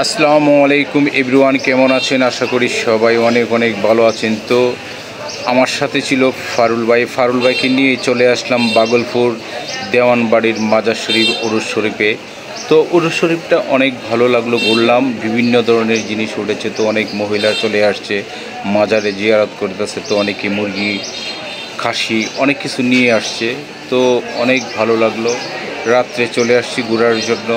আসসালামু আলাইকুম এভরিওয়ান, কেমন আছেন? আশা করি সবাই অনেক অনেক ভালো আছেন। তো আমার সাথে ছিল ফারুল ভাইকে নিয়ে চলে আসলাম বাগলপুর দেওয়ানবাড়ির মাজার শরীফ উরুস শরীফে। তো উরুস শরীফটা অনেক ভালো লাগলো, ঘুরলাম, বিভিন্ন ধরনের জিনিস উঠেছে। তো অনেক মহিলা চলে আসছে মাজারে জিয়ারত করতেছে, তো অনেকে মুরগি, খাসি অনেক কিছু নিয়ে আসছে। তো অনেক ভালো লাগলো। রাত্রে চলে আসছি ঘোরার জন্য।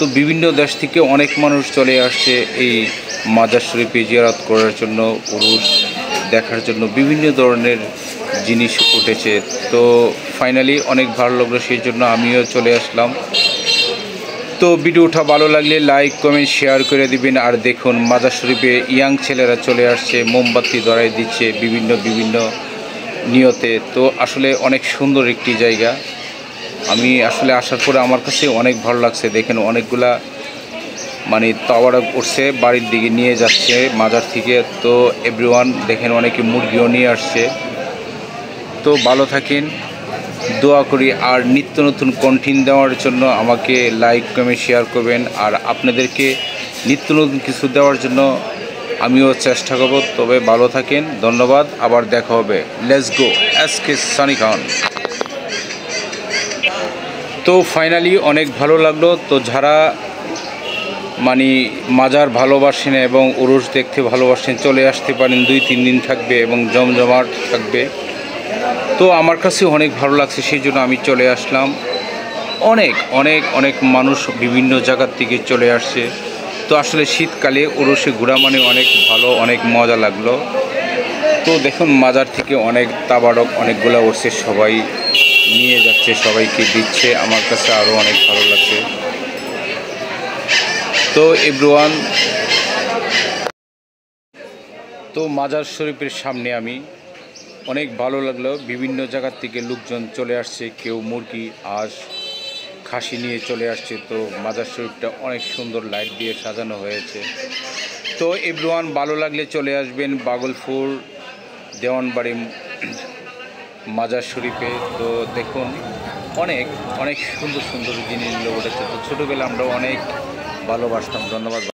তো বিভিন্ন দেশ থেকে অনেক মানুষ চলে আসছে এই মাজার শরীফে জিয়ারত করার জন্য, উরুস দেখার জন্য। বিভিন্ন ধরনের জিনিস উঠেছে। তো ফাইনালি অনেক ভালো লাগলো, সেই জন্য আমিও চলে আসলাম। তো ভিডিওটা ভালো লাগলে লাইক কমেন্ট শেয়ার করে দিবেন। আর দেখুন মাজার শরীফে ইয়াং ছেলেরা চলে আসছে, মোমবাতি ধরাই দিচ্ছে বিভিন্ন নিয়তে। তো আসলে অনেক সুন্দর একটি জায়গা। আমি আসলে আসার পরে আমার কাছে অনেক ভালো লাগছে। দেখেন অনেকগুলা তাওয়ারা উঠছে, বাড়ির দিকে নিয়ে যাচ্ছে মাজার থেকে। তো এভরিওয়ান দেখেন অনেকে মুরগিও নিয়ে আসছে। তো ভালো থাকেন, দোয়া করি। আর নিত্য নতুন কন্টেন্ট দেওয়ার জন্য আমাকে লাইক কমেন্ট শেয়ার করবেন। আর আপনাদেরকে নিত্য নতুন কিছু দেওয়ার জন্য আমিও চেষ্টা করব। তবে ভালো থাকেন, ধন্যবাদ, আবার দেখা হবে। লেটস গো এসকে সানি খান। তো ফাইনালি অনেক ভালো লাগলো। তো যারা মাজার ভালোবাসেন এবং উরুস দেখতে ভালোবাসেন, চলে আসতে পারেন। 2-3 দিন থাকবে এবং জমজমাট থাকবে। তো আমার কাছে অনেক ভালো লাগছে, সেই জন্য আমি চলে আসলাম। অনেক অনেক অনেক মানুষ বিভিন্ন জায়গার থেকে চলে আসছে। তো আসলে শীতকালে উরুসে ঘোরা অনেক ভালো, অনেক মজা লাগলো। তো দেখুন মাজার থেকে অনেক তাবারক অনেকগুলো উঠছে, সবাই নিয়ে যাচ্ছে, সবাইকে দিচ্ছে। আমার কাছে আরও অনেক ভালো লাগছে। তো এভরিওয়ান, তো মাজার শরীফের সামনে আমি অনেক ভালো লাগলো। বিভিন্ন জায়গার থেকে লোকজন চলে আসছে, কেউ মুরগি, হাঁস, খাসি নিয়ে চলে আসছে। তো মাজার শরীফটা অনেক সুন্দর লাইট দিয়ে সাজানো হয়েছে। তো এভরিওয়ান, ভালো লাগলে চলে আসবেন বাগলপুর দেওয়ানবাড়ি মাজার শরীফে। তো দেখুন অনেক অনেক সুন্দর সুন্দর জিনিসগুলো উঠেছে। তো ছোটোবেলা আমরা অনেক ভালোবাসতাম। ধন্যবাদ।